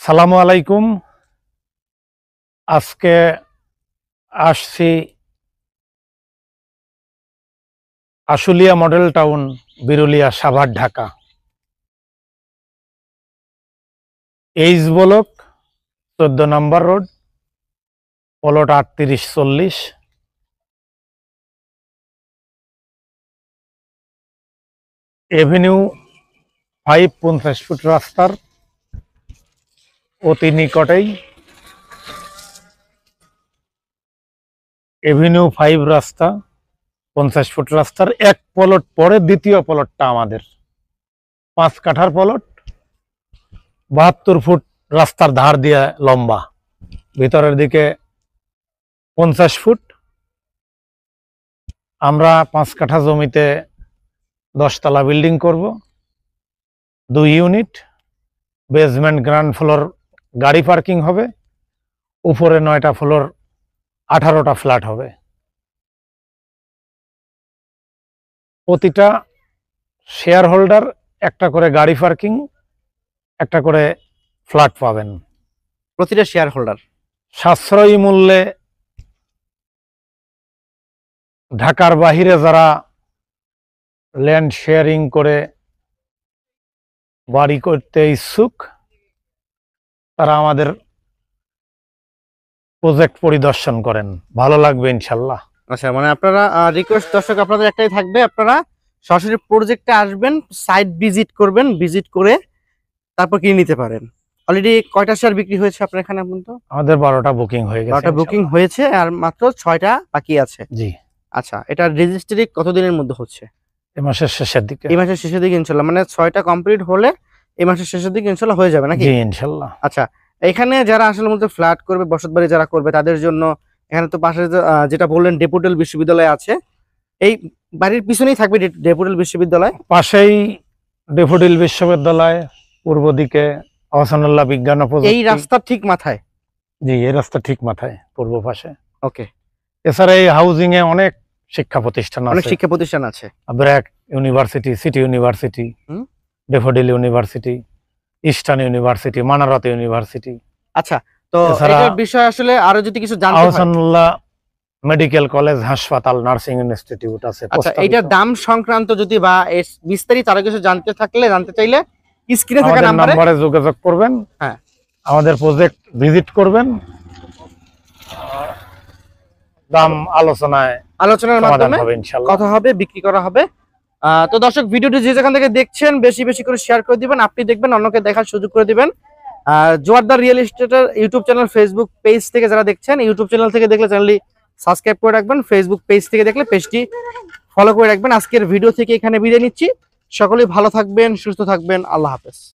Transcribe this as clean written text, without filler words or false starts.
সালামু আলাইকুম। আজকে আসছি Ashulia model town, Birulia, Savar, Dhaka. H block 14 নম্বর রোড, প্লট 3840। এভিনিউ 5 50 ফুট রাস্তার অতি নিকটেই। এভিনিউ 5 রাস্তা 50 ফুট রাস্তার এক প্লট পরে দ্বিতীয় প্লটটা আমাদের 5 কাঠার প্লট, 72 ফুট রাস্তার ধার দিয়ে লম্বা, ভিতরের দিকে 50 ফুট। আমরা 5 কাঠা জমিতে 10 তলা বিল্ডিং করব, 2 ইউনিট, বেসমেন্ট গ্রাউন্ড ফ্লোর গাড়ি পার্কিং হবে, উপরে 9টা ফ্লোর 18টা ফ্ল্যাট হবে। প্রতিটা শেয়ার হোল্ডার একটা করে গাড়ি পার্কিং, একটা করে ফ্ল্যাট পাবেন। প্রতিটা শেয়ার হোল্ডার সাশ্রয়ী মূল্যে ঢাকার বাহিরে যারা ল্যান্ড শেয়ারিং করে বাড়ি করতে ইচ্ছুক তারা আমাদের প্রজেক্ট পরিদর্শন করেন, ভালো লাগবে ইনশাল্লাহ। আচ্ছা, মানে আপনারা রিকোয়েস্ট দর্শক আপনাদের একটাই থাকবে, আপনারা সরাসরি প্রজেক্টে আসবেন, সাইট ভিজিট করবেন, ভিজিট করে তারপর কিনে নিতে পারেন। অলরেডি কয়টা শেয়ার বিক্রি হয়েছে আপনার এখানে পর্যন্ত? আমাদের 12টা বুকিং হয়ে গেছে। 12টা বুকিং হয়েছে আর মাত্র 6টা বাকি আছে। জি। আচ্ছা, এটা রেজিস্ট্রি কতদিনের মধ্যে হচ্ছে? এই মাসের শেষের দিকে। এই মাসের শেষের দিকে ইনশাআল্লাহ, মানে 6টা কমপ্লিট হলে এই মাসের শেষের দিকে ইনশাআল্লাহ হয়ে যাবে নাকি? জি ইনশাআল্লাহ। আচ্ছা, এখানে যারা আসলে মধ্যে ফ্ল্যাট করবে, বসতবাড়ি যারা করবে তাদের জন্য এখানে তো পাশে যেটা বললেন ডেপুটেল বিশ্ববিদ্যালয় আছে, এই বাড়ির পিছনেই থাকবে ডেপুটেল বিশ্ববিদ্যালয়। পাশেই ডেফোডিল বিশ্ববিদ্যালয়, পূর্ব দিকে আহসানুল্লাহ বিজ্ঞান ও প্রযুক্তি। এই রাস্তার ঠিক মাথায়? জি, এই রাস্তা ঠিক মাথায়, পূর্ব পাশে। ওকে। এছাড়া এই হাউজিং এ অনেক শিক্ষা প্রতিষ্ঠান আছে, অনেক শিক্ষা প্রতিষ্ঠান আছে। BRAC university, city university, daffodil university, eastern university, Manarat university. আচ্ছা, তো এটার বিষয় আসলে আরো যদি কিছু জানতে হয়, আহসানুল্লাহ মেডিকেল কলেজ, হাসপাতাল, নার্সিং ইনস্টিটিউট আছে। আচ্ছা, এটার দাম সংক্রান্ত যদি বা বিস্তারিত আরো কিছু জানতে চাইলে স্ক্রিনে থাকা নম্বরে যোগাযোগ করবেন। হ্যাঁ, আমাদের প্রজেক্ট ভিজিট করবেন, দাম আলোচনার মাধ্যমে কথা হবে, বিক্রি করা হবে। তো দর্শক, ভিডিওটি যে যেখান থেকে দেখছেন বেশি বেশি করে শেয়ার করে দিবেন, আপনি দেখবেন, অন্যকে দেখার সুযোগ করে দিবেন। জোয়ারদার রিয়েল এস্টেটের ইউটিউব চ্যানেল, ফেসবুক পেজ থেকে যারা দেখছেন, ইউটিউব চ্যানেল থেকে দেখলে চ্যানেলটি সাবস্ক্রাইব করে রাখবেন, ফেসবুক পেজ থেকে দেখলে পেজটি ফলো করে রাখবেন। আজকের ভিডিও থেকে এখানে বিদায় নিচ্ছি। সকলেই ভালো থাকবেন, সুস্থ থাকবেন। আল্লাহ হাফেজ।